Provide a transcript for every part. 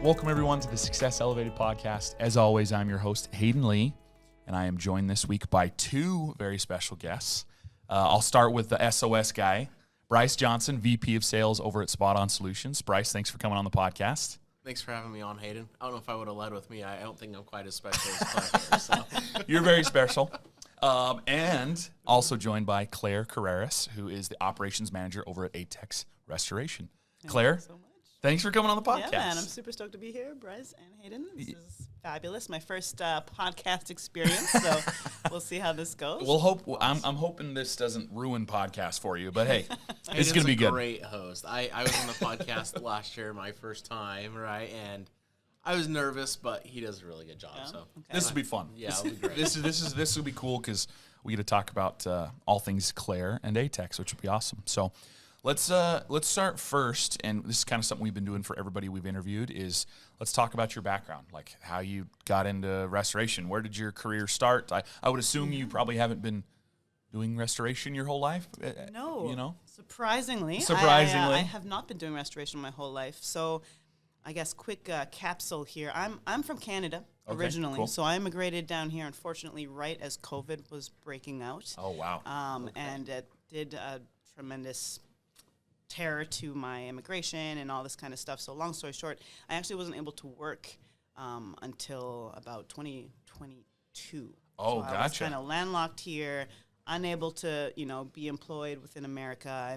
Welcome, everyone, to the Success Elevated podcast. As always, I'm your host, Hayden Lee, and I am joined this week by two very special guests. I'll start with the SOS guy, Bryce Johnson, VP of Sales over at Spot On Solutions. Bryce, thanks for coming on the podcast. Thanks for having me on, Hayden. I don't know if I would have led with me. I don't think I'm quite as special as Claire here, so. You're very special. And also joined by Claire Carreras, who is the Operations Manager over at ATEX Restoration. Claire? So much. Thanks for coming on the podcast. Yeah, man, I'm super stoked to be here, Bryce and Hayden. This is fabulous. My first podcast experience, so we'll see how this goes. We'll hope. I'm hoping this doesn't ruin podcast for you, but hey, it's going to be good. Great host. I was on the podcast last year, my first time, right? And I was nervous, but he does a really good job. Yeah? So Okay. This will be fun. Yeah, it'll be great. This will be cool because we get to talk about all things Claire and ATEX, which will be awesome. So. Let's start first, and this is kind of something we've been doing for everybody we've interviewed, is let's talk about your background, like how you got into restoration. Where did your career start? I would assume you probably haven't been doing restoration your whole life? No. You know? Surprisingly. Surprisingly. I have not been doing restoration my whole life. So I guess quick capsule here. I'm from Canada originally. Cool. So I immigrated down here, unfortunately, right as COVID was breaking out. Oh, wow. And it did a tremendous terror to my immigration and all this kind of stuff. So long story short, I actually wasn't able to work until about 2022. Oh, so gotcha. I was kind of landlocked here, unable to, be employed within America.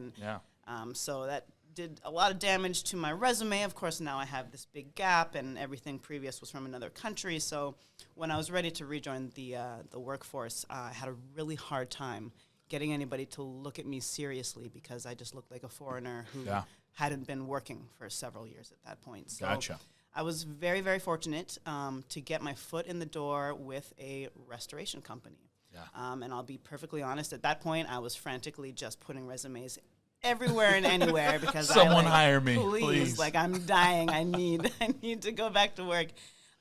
And so that did a lot of damage to my resume. Of course, now I have this big gap, and everything previous was from another country. So when I was ready to rejoin the workforce, I had a really hard time getting anybody to look at me seriously because I just looked like a foreigner who hadn't been working for several years at that point. So Gotcha. I was very, very fortunate to get my foot in the door with a restoration company. Yeah. And I'll be perfectly honest, at that point, I was frantically just putting resumes everywhere and anywhere because Someone hire me, please. Like, I'm dying. I need to go back to work.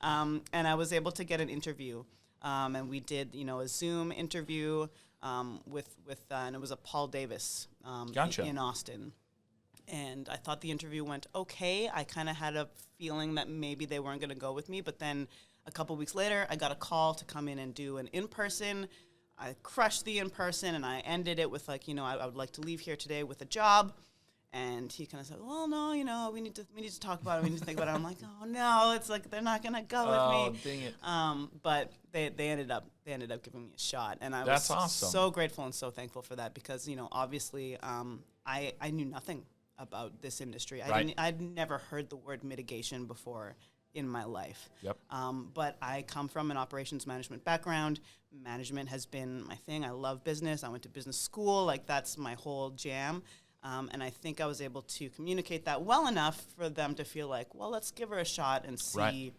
And I was able to get an interview. And we did, a Zoom interview and it was a Paul Davis Gotcha. in Austin. And I thought the interview went okay. I kind of had a feeling that maybe they weren't going to go with me. But then a couple weeks later, I got a call to come in and do an in-person. I crushed the in-person, and I ended it with, I would like to leave here today with a job. And he kind of said, well, no, we need to talk about it. We need to think about it. I'm like, oh, no, it's like they're not going to go with me. Dang it. But they ended up giving me a shot. And I That's was awesome. so grateful and so thankful for that because, obviously I knew nothing about this industry. Right. I'd never heard the word mitigation before in my life. Yep. But I come from an operations management background. Management has been my thing. I love business. I went to business school. Like, that's my whole jam. And I think I was able to communicate that well enough for them to feel like, well, let's give her a shot and see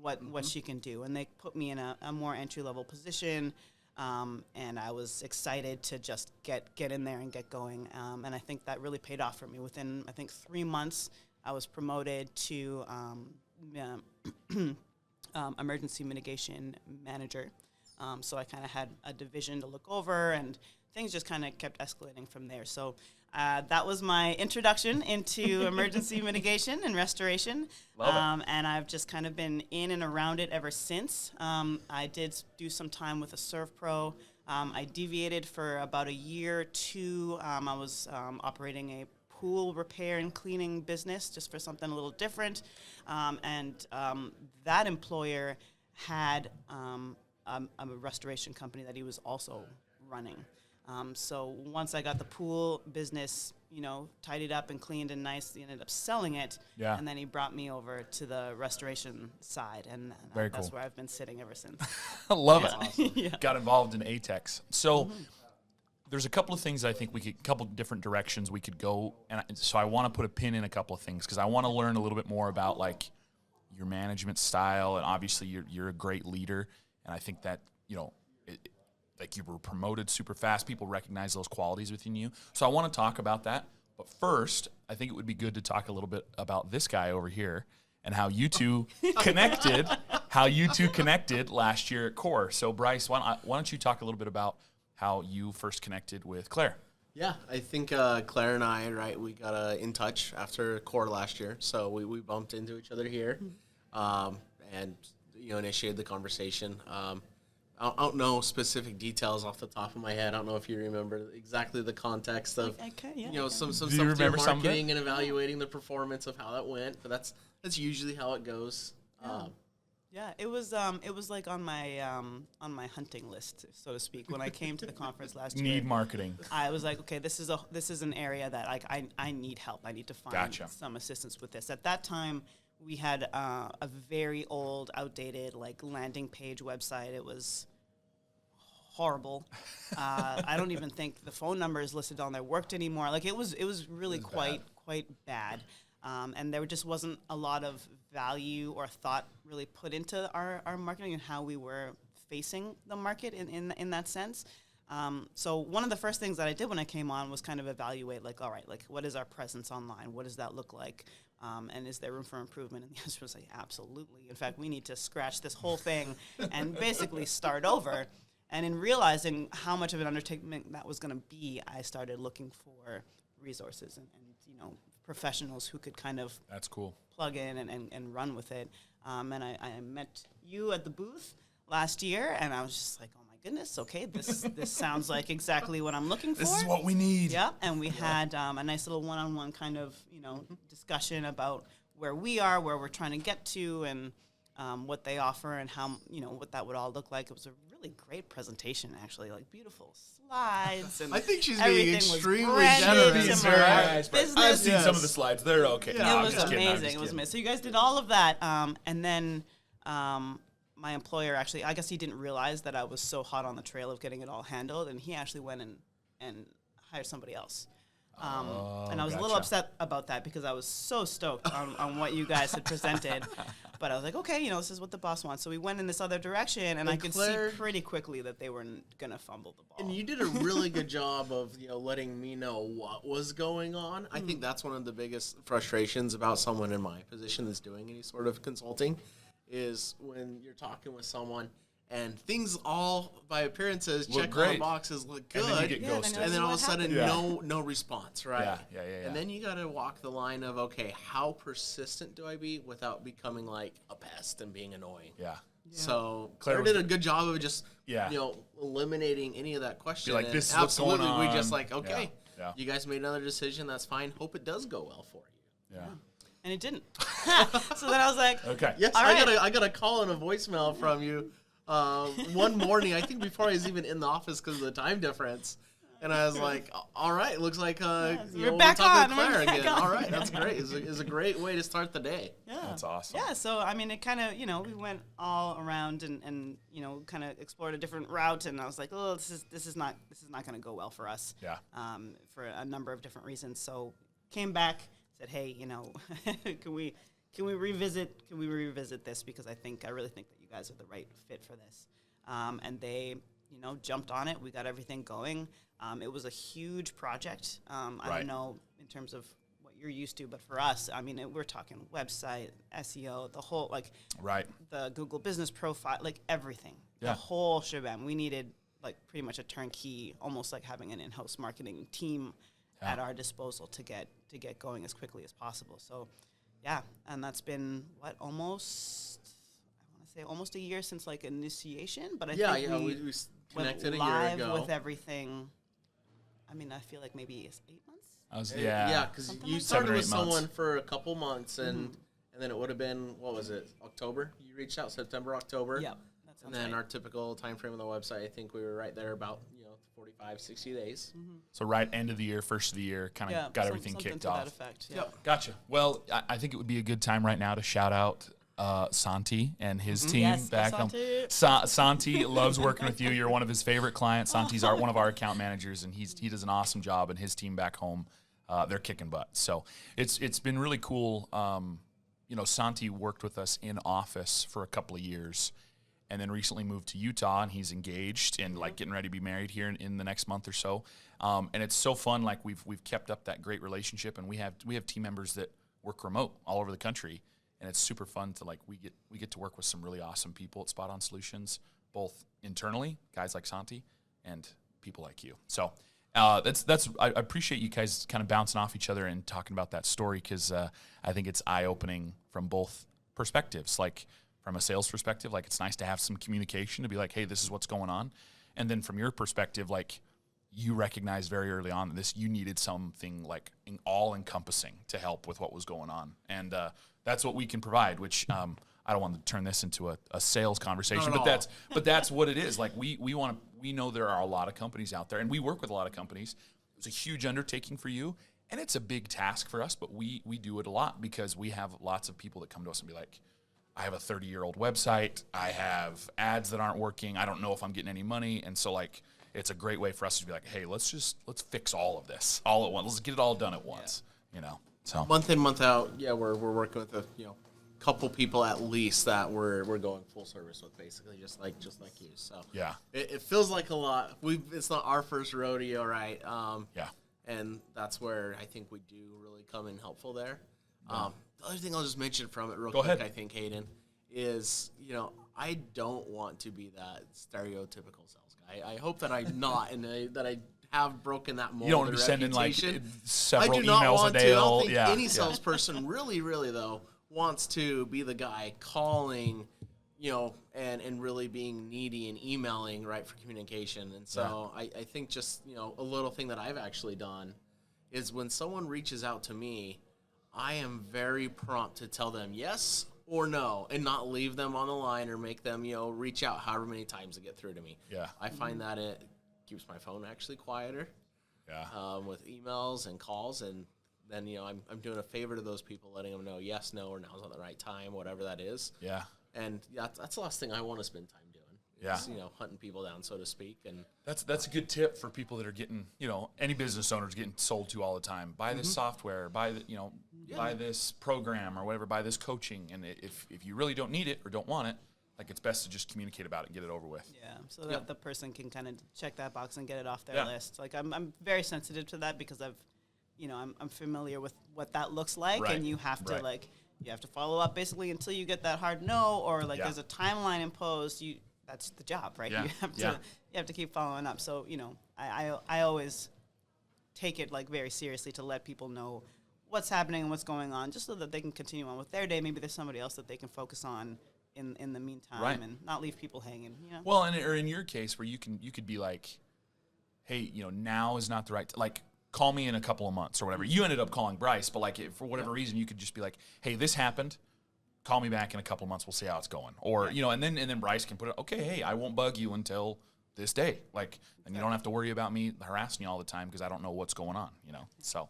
what she can do. And they put me in a more entry-level position, and I was excited to just get in there and get going. And I think that really paid off for me. Within, 3 months, I was promoted to Emergency Mitigation Manager. So I kind of had a division to look over, and things just kind of kept escalating from there. So that was my introduction into emergency mitigation and restoration. Love it. And I've just kind of been in and around it ever since. I did do some time with a ServPro. I deviated for about a year or two. I was operating a pool repair and cleaning business just for something a little different. And that employer had a restoration company that he was also running. So once I got the pool business, tidied up and cleaned and nice, he ended up selling it. Yeah. And then he brought me over to the restoration side, and Very that's cool. where I've been sitting ever since. I love it. Awesome. Yeah. Got involved in ATEX. So there's a couple of things I think couple different directions we could go. And so I want to put a pin in a couple of things because I want to learn a little bit more about like your management style. And obviously you're a great leader. And I think that, like you were promoted super fast. People recognize those qualities within you. So I want to talk about that. But first, I think it would be good to talk a little bit about this guy over here and how you two connected, last year at CORE. So Bryce, why don't you talk a little bit about how you first connected with Claire? Yeah, I think Claire and I, right, we got in touch after core last year, so we bumped into each other here, and initiated the conversation. I don't know specific details off the top of my head. I don't know if you remember exactly the context of some stuff to marketing and evaluating the performance of how that went, but that's usually how it goes. Yeah, it was like on my hunting list, so to speak. When I came to the conference last year, Need marketing. I was like, okay, this is an area that like I need help. I need to find some assistance with this. At that time, we had a very old, outdated like landing page website. It was horrible. I don't even think the phone numbers listed on there worked anymore. Like it was really quite bad. And there just wasn't a lot of value or thought really put into our marketing and how we were facing the market in that sense. So one of the first things that I did when I came on was kind of evaluate, like, all right, like, what is our presence online? What does that look like? And is there room for improvement? And the answer was like, absolutely. In fact, we need to scratch this whole thing and basically start over. And in realizing how much of an undertaking that was going to be, I started looking for resources and professionals who could kind of That's cool. plug in and run with it. And I met you at the booth last year, and I was just like, oh my goodness, okay, this sounds like exactly what I'm looking for. This is what we need. Yeah, and we had a nice little one-on-one kind of discussion about where we are, where we're trying to get to, and what they offer, and how what that would all look like. It was a really great presentation, actually, like beautiful slides, and I think she's everything being was extremely branded generous. to my I've business. seen some of the slides. They're okay. Yeah. No, It I'm was just kidding. I'm amazing. just It was kidding. amazing. So you guys did all of that, and then my employer actually, I guess he didn't realize that I was so hot on the trail of getting it all handled, and he actually went and hired somebody else. And I was a little upset about that because I was so stoked on what you guys had presented. But I was like, okay, this is what the boss wants. So we went in this other direction, and I could Claire, see pretty quickly that they were going to fumble the ball. And you did a really good job of letting me know what was going on. I think that's one of the biggest frustrations about someone in my position that's doing any sort of consulting is when you're talking with someone and things all by appearances check all the boxes, look good, and then you get ghosted. and then all of a sudden no response, right? Yeah. And then you got to walk the line of, okay, how persistent do I be without becoming like a pest and being annoying? Yeah. So Claire Claire did a good job of just Yeah. eliminating any of that question. Be like, And this is what's going absolutely, we on. just like, okay, Yeah. you guys made another decision. That's fine. Hope it does go well for you. Yeah. And it didn't. So then I was like, Okay. Yes, All right. I got a call and a voicemail from you one morning. I think before I was even in the office because of the time difference. And I was like, all right, looks like we're we'll back talk on. with Claire We're back again. on. All right, that's great. It's a great way to start the day. yeah. That's awesome. Yeah, so I mean, it kind of, we went all around and kind of explored a different route, and I was like, oh, this is not going to go well for us. Yeah. For a number of different reasons. So came back, said, hey, can we revisit this, because I really think that you guys are the right fit for this. And they jumped on it. We got everything going. It was a huge project. I don't know in terms of what you're used to, but for us, I mean, we're talking website, SEO, the whole, like, the Google business profile, like everything, the whole shebang. We needed like pretty much a turnkey, almost like having an in-house marketing team at our disposal to get going as quickly as possible. So, yeah, and that's been almost a year since like initiation, but I think we connected went a year live ago with everything. I mean, I feel like maybe it's 8 months. Because Something you like started 7 or 8 with someone months. for a couple months, and then it would have been, what was it, October? You reached out September, October. Yep, that And sounds then right. our typical time frame on the website, I think we were right there about 45, 60 days. So right end of the year, first of the year, kind of got everything something kicked to off. that effect. Yeah. Gotcha. Well, I think it would be a good time right now to shout out Santi and his team Yes, go back home. Santi loves working with you. You're one of his favorite clients. Santi's one of our account managers, and he does an awesome job. And his team back home, they're kicking butt. So it's been really cool. Santi worked with us in office for a couple of years, and then recently moved to Utah, and he's engaged and like getting ready to be married here in the next month or so. And it's so fun. Like we've kept up that great relationship, and we have team members that work remote all over the country. And it's super fun to we get to work with some really awesome people at Spot On Solutions, both internally, guys like Santi, and people like you. So I appreciate you guys kind of bouncing off each other and talking about that story, because I think it's eye-opening from both perspectives. Like from a sales perspective, like it's nice to have some communication to be like, hey, this is what's going on. And then from your perspective, like you recognized very early on that you needed something like all-encompassing to help with what was going on. And that's what we can provide, which I don't want to turn this into a sales conversation, but that's what it is. Like we know there are a lot of companies out there, and we work with a lot of companies. It's a huge undertaking for you, and it's a big task for us, but we do it a lot because we have lots of people that come to us and be like, I have a 30-year-old website. I have ads that aren't working. I don't know if I'm getting any money. And so like, it's a great way for us to be like, hey, let's fix all of this all at once. Let's get it all done at once, So month in, month out, we're working with a couple people at least that we're going full service with, basically, just like you. So yeah, it feels like a lot. It's not our first rodeo, right? And that's where I think we do really come in helpful there. The other thing I'll just mention from it real quick, I think, Hayden, is I don't want to be that stereotypical sales guy. I hope that I'm not, and that I have broken that mold. You don't want to be sending like several I do not emails want a day. I don't think any salesperson really, though, wants to be the guy calling, and really being needy and emailing, right, for communication. And so I think just, a little thing that I've actually done is when someone reaches out to me, I am very prompt to tell them yes or no and not leave them on the line or make them, reach out however many times to get through to me. Yeah. I find that it keeps my phone actually quieter. Yeah. With emails and calls, and then, I'm doing a favor to those people, letting them know yes, no, or now's not the right time, whatever that is. Yeah. And that's the last thing I want to spend time doing. Is, hunting people down, so to speak. And that's a good tip for people that are getting, any business owners getting sold to all the time. Buy this software, buy this program or whatever, buy this coaching. And if you really don't need it or don't want it, like it's best to just communicate about it and get it over with. Yeah, so that the person can kind of check that box and get it off their list. Like I'm very sensitive to that because I'm familiar with what that looks like, and you have to you have to follow up basically until you get that hard no, or there's a timeline imposed. That's the job, right? Yeah. You have to keep following up. So I always take it very seriously to let people know what's happening and what's going on, just so that they can continue on with their day. Maybe there's somebody else that they can focus on in the meantime, and not leave people hanging. Well, or in your case where you could be like, hey, now is not the right call me in a couple of months or whatever. You ended up calling Bryce, but for whatever reason, you could just be like, hey, this happened. Call me back in a couple of months. We'll see how it's going. Or, and then Bryce can put it, okay, hey, I won't bug you until this day. And you don't have to worry about me harassing you all the time because I don't know what's going on, So,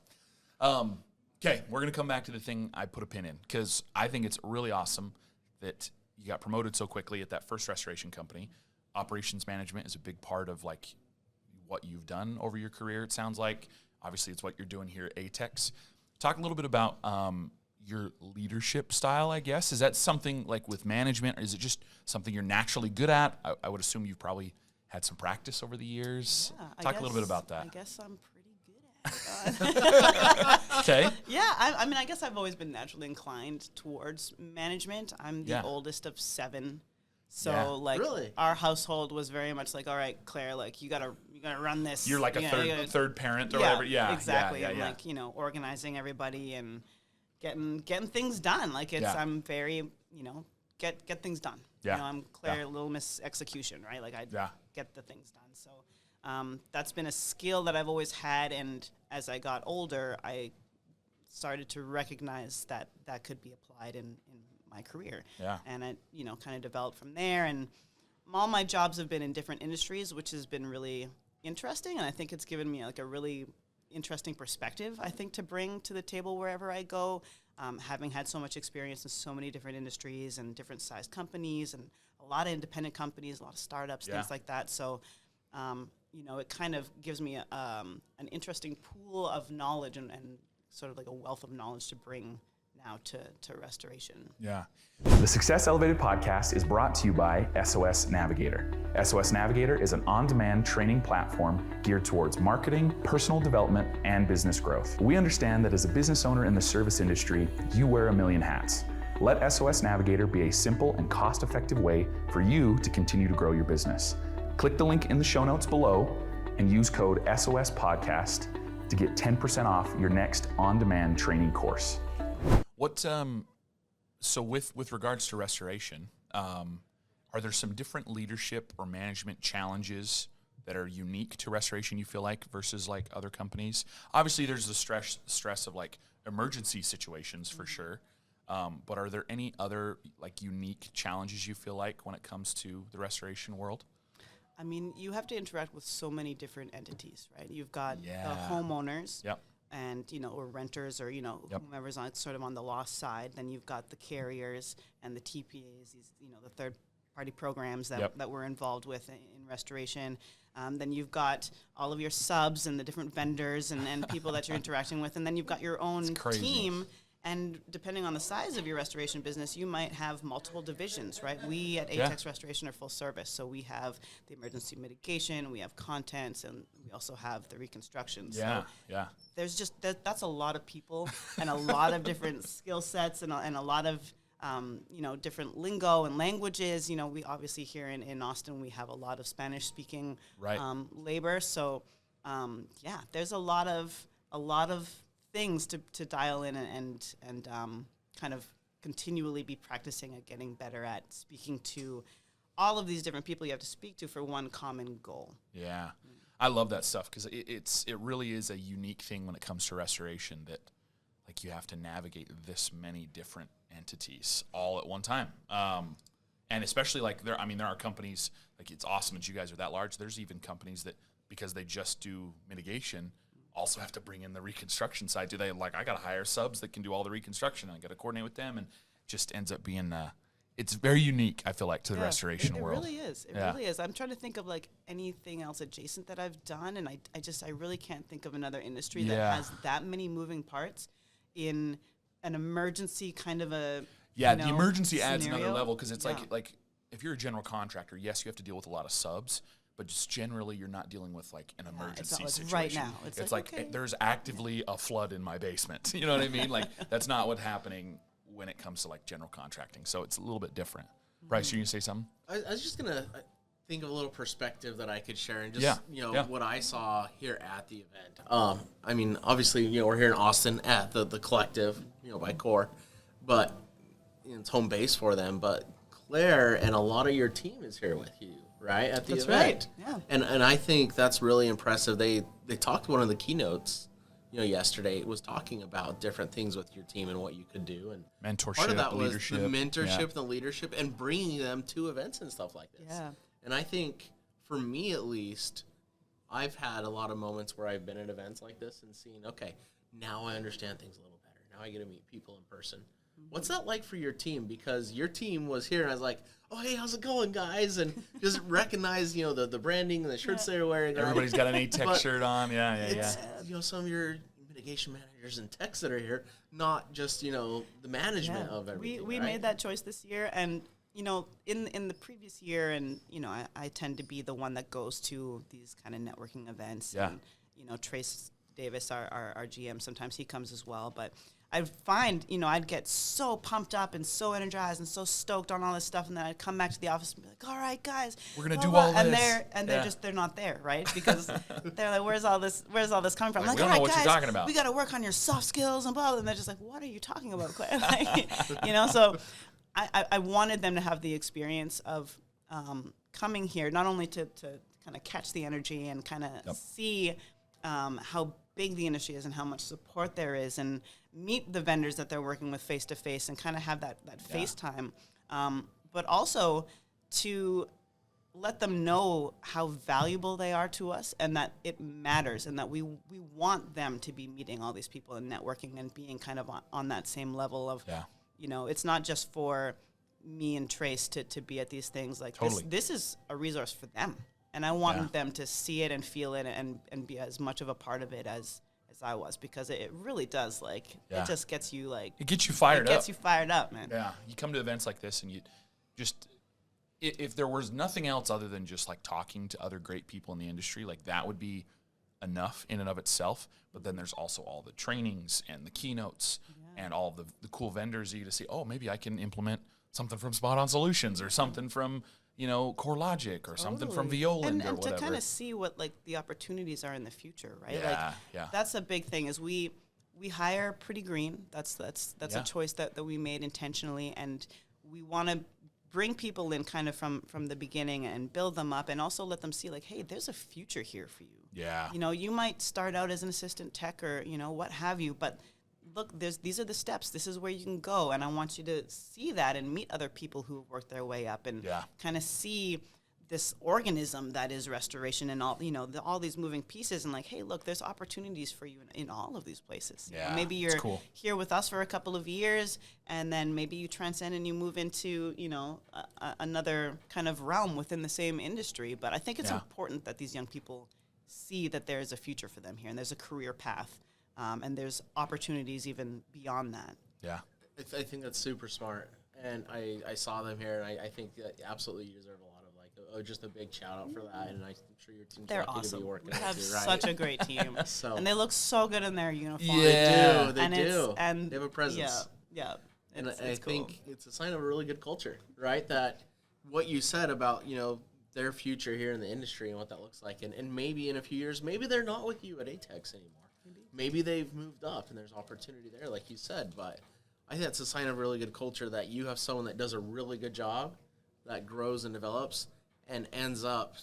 okay, we're going to come back to the thing I put a pin in because I think it's really awesome that you got promoted so quickly at that first restoration company. Operations management is a big part of what you've done over your career, it sounds like. Obviously, it's what you're doing here at ATEX. Talk a little bit about your leadership style, I guess. Is that something with management, or is it just something you're naturally good at? I would assume you've probably had some practice over the years. Yeah, Talk a little bit about that. I guess I'm pretty good at it. Okay. Yeah, I guess I've always been naturally inclined towards management. I'm the oldest of 7. So really? Our household was very much all right, Claire, you gotta run this. You're like a third parent or whatever. Yeah, exactly. And organizing everybody and getting things done. I'm very get things done. Yeah. I'm Claire, Little Miss Execution, right? I get the things done. So that's been a skill that I've always had, and as I got older, I started to recognize that could be applied in my career. Yeah. And it, kind of developed from there. And all my jobs have been in different industries, which has been really interesting. And I think it's given me a really interesting perspective, I think, to bring to the table wherever I go. Having had so much experience in so many different industries and different sized companies and a lot of independent companies, a lot of startups, things like that. So, it kind of gives me an interesting pool of knowledge and sort of a wealth of knowledge to bring now to restoration. Yeah. The Success Elevated podcast is brought to you by SOS Navigator. SOS Navigator is an on-demand training platform geared towards marketing, personal development, and business growth. We understand that as a business owner in the service industry, you wear a million hats. Let SOS Navigator be a simple and cost-effective way for you to continue to grow your business. Click the link in the show notes below and use code SOS Podcast to get 10% off your next on-demand training course. What so with regards to restoration, are there some different leadership or management challenges that are unique to restoration, you feel like, versus like other companies? Obviously there's the stress of like emergency situations for sure, but are there any other like unique challenges you feel like when it comes to the restoration world? I mean, you have to interact with so many different entities, right? You've got the homeowners, and or renters, or whomever's on sort of on the loss side. Then you've got the carriers and the TPAs, these the third party programs that we're involved with in restoration. Then you've got all of your subs and the different vendors and people that you're interacting with, and then you've got your own team. And depending on the size of your restoration business, you might have multiple divisions, right? We at ATEX Restoration are full service, so we have the emergency mitigation, we have contents, and we also have the reconstruction. There's just that's a lot of people and a lot of different skill sets and a lot of different lingo and languages. We obviously here in Austin we have a lot of Spanish-speaking labor, so there's a lot of things to dial in and kind of continually be practicing at getting better at speaking to all of these different people you have to speak to for one common goal. Yeah. I love that stuff because it really is a unique thing when it comes to restoration that like you have to navigate this many different entities all at one time. And especially like there are companies, like it's awesome that you guys are that large. There's even companies that because they just do mitigation also have to bring in the reconstruction side. Do they like, I got to hire subs that can do all the reconstruction. I got to coordinate with them, and just ends up being, it's very unique, I feel like, to the restoration world. It really is. It really is. I'm trying to think of like anything else adjacent that I've done, and I really can't think of another industry that has that many moving parts in an emergency kind of a the emergency adds scenario. Another level because it's like if you're a general contractor, yes, you have to deal with a lot of subs, but just generally you're not dealing with like an emergency situation. Right now. It's like there's actively a flood in my basement. You know what I mean? Like that's not what's happening when it comes to like general contracting. So it's a little bit different. Bryce, you gonna say something? I was just gonna think of a little perspective that I could share and just what I saw here at the event. I mean, obviously, we're here in Austin at the collective, by Core, but it's home base for them. But Claire and a lot of your team is here with you. Right at the event, right. Yeah. And I think that's really impressive. They talked one of the keynotes, yesterday was talking about different things with your team and what you could do, and mentorship, part of that was leadership, the mentorship, the leadership, and bringing them to events and stuff like this. Yeah. And I think for me at least, I've had a lot of moments where I've been at events like this and seen, okay, now I understand things a little better. Now I get to meet people in person. What's that like for your team? Because your team was here, and I was like, oh, hey, how's it going, guys? And just recognize, the branding and the shirts they're wearing. Everybody's got an ATEX shirt on. Yeah. Some of your mitigation managers and techs that are here, not just, the management of everything. We made that choice this year, and, in the previous year, and, I tend to be the one that goes to these kind of networking events. Yeah. And, Trace Davis, our GM, sometimes he comes as well, but I find, I'd get so pumped up and so energized and so stoked on all this stuff, and then I'd come back to the office and be like, all right, guys, we're going to do all and this. They're not there, right? Because they're like, where's all this coming from? Like, I'm we don't know what you're talking about. We got to work on your soft skills and blah, blah. And they're just like, what are you talking about, Claire? So I wanted them to have the experience of coming here, not only to kind of catch the energy and kind of see how big the industry is and how much support there is, and meet the vendors that they're working with face to face and kind of have that FaceTime, but also to let them know how valuable they are to us and that it matters and that we want them to be meeting all these people and networking and being kind of on that same level of, it's not just for me and Trace to be at these things. Like this is a resource for them. And I want them to see it and feel it and be as much of a part of it as I was, because it really does, it just gets you, it gets you fired up. It gets you fired up, man. Yeah. You come to events like this and you just, if there was nothing else other than just, talking to other great people in the industry, that would be enough in and of itself. But then there's also all the trainings and the keynotes and all the cool vendors that you to see, oh, maybe I can implement something from Spot On Solutions or something from, CoreLogic or something from Violand and or whatever. to kind of see what like the opportunities are in the future, right? Yeah. That's a big thing. Is we hire pretty green. That's a choice that we made intentionally, and we want to bring people in kind of from the beginning and build them up, and also let them see like, hey, there's a future here for you. Yeah. You might start out as an assistant tech or what have you, but look, these are the steps. This is where you can go, and I want you to see that and meet other people who have worked their way up and kind of see this organism that is restoration and all all these moving pieces, and like, hey, look, there's opportunities for you in all of these places. Yeah, maybe you're cool. here with us for a couple of years, and then maybe you transcend and you move into another kind of realm within the same industry. But I think it's important that these young people see that there is a future for them here, and there's a career path. And there's opportunities even beyond that. Yeah. I think that's super smart. And I saw them here, and I think that absolutely you deserve a lot of, just a big shout out for that. And I'm sure your team's They're lucky awesome. to be working We have with you, right? such a great team. And they look so good in their uniform. Yeah. They do. And they have a presence. Yeah. And It's I cool. think it's a sign of a really good culture, right? That what you said about, their future here in the industry and what that looks like. And maybe in a few years, maybe they're not with you at ATEX anymore. Maybe they've moved up and there's opportunity there, like you said. But I think that's a sign of really good culture that you have someone that does a really good job, that grows and develops, and ends up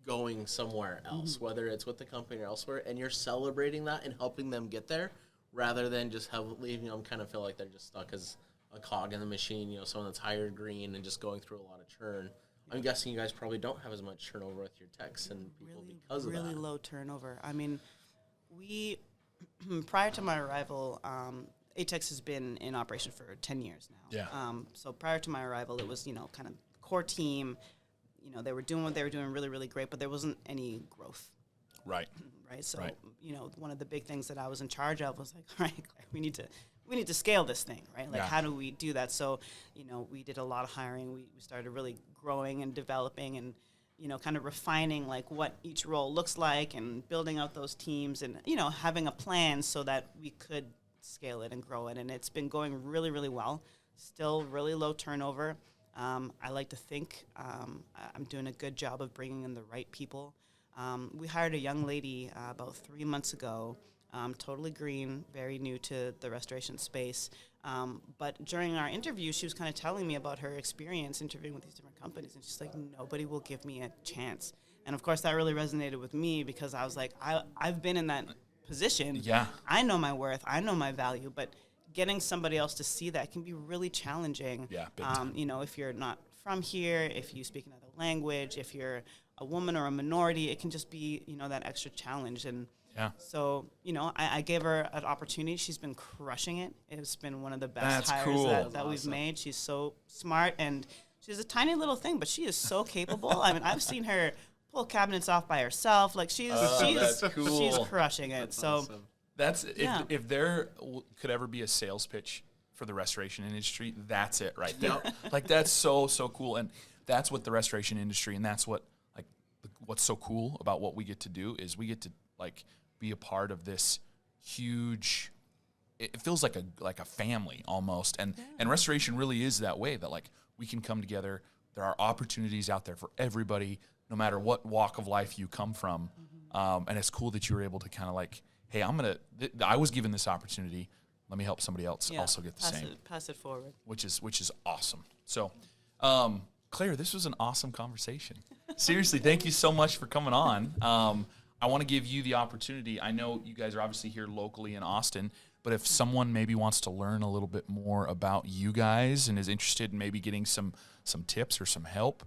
going somewhere else, whether it's with the company or elsewhere, and you're celebrating that and helping them get there rather than just leaving them kind of feel like they're just stuck as a cog in the machine, someone that's hired green and just going through a lot of churn. I'm guessing you guys probably don't have as much turnover with your techs and people because of that. Really low turnover. I mean, we, prior to my arrival, ATEX has been in operation for 10 years now. Yeah. So prior to my arrival, it was, kind of core team. They were doing what they were doing really, really great, but there wasn't any growth. Right. Right. So, one of the big things that I was in charge of was like, all right, Claire, we need to scale this thing, right? Like, how do we do that? So, we did a lot of hiring. We started really growing and developing and, kind of refining like what each role looks like and building out those teams and, having a plan so that we could scale it and grow it. And it's been going really, really well. Still really low turnover. I like to think I'm doing a good job of bringing in the right people. We hired a young lady about 3 months ago, totally green, very new to the restoration space. But during our interview, she was kind of telling me about her experience interviewing with these different companies, and she's like, nobody will give me a chance. And of course, that really resonated with me because I was like, I've been in that position. Yeah. I know my worth. I know my value. But getting somebody else to see that can be really challenging. Yeah, big time. If you're not from here, if you speak another language, if you're a woman or a minority, it can just be, that extra challenge. And so, I gave her an opportunity. She's been crushing it. It's been one of the best hires that we've made. She's so smart, and she's a tiny little thing, but she is so capable. I mean, I've seen her pull cabinets off by herself. Like she's cool. She's crushing it. That's so awesome. That's if there could ever be a sales pitch for the restoration industry, that's it right there. Like that's so cool, and that's what the restoration industry, and that's what what's so cool about what we get to do is we get to be a part of this huge. It feels like a family almost, and restoration really is that way. That we can come together. There are opportunities out there for everybody, no matter what walk of life you come from, and it's cool that you were able to kind of hey, I was given this opportunity. Let me help somebody else also get the same. Pass it forward. Which is awesome. So, Claire, this was an awesome conversation. Seriously, thank you so much for coming on. I want to give you the opportunity. I know you guys are obviously here locally in Austin, but if someone maybe wants to learn a little bit more about you guys and is interested in maybe getting some tips or some help,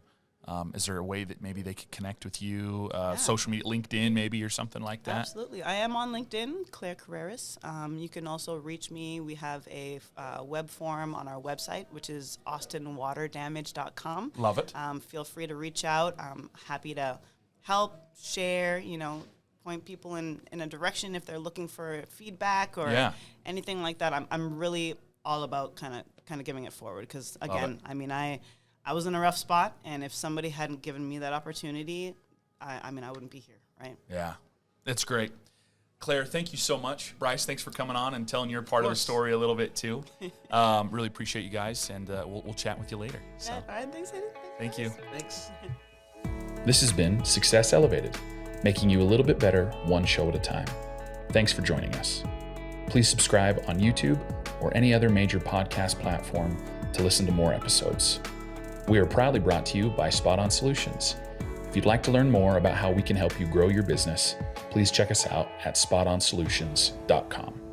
is there a way that maybe they could connect with you, social media, LinkedIn maybe or something like that? Absolutely. I am on LinkedIn, Claire Carreras. You can also reach me. We have a web form on our website, which is austinwaterdamage.com. Love it. Feel free to reach out. I'm happy to help, share, point people in a direction if they're looking for feedback or anything like that. I'm really all about kind of giving it forward because, again, I was in a rough spot, and if somebody hadn't given me that opportunity, I wouldn't be here, right? Yeah, that's great. Claire, thank you so much. Bryce, thanks for coming on and telling your part of the story a little bit too. Really appreciate you guys, and we'll chat with you later. So, All right, thanks. thank you. Thanks. This has been Success Elevated, making you a little bit better one show at a time. Thanks for joining us. Please subscribe on YouTube or any other major podcast platform to listen to more episodes. We are proudly brought to you by Spot On Solutions. If you'd like to learn more about how we can help you grow your business, please check us out at spotonsolutions.com.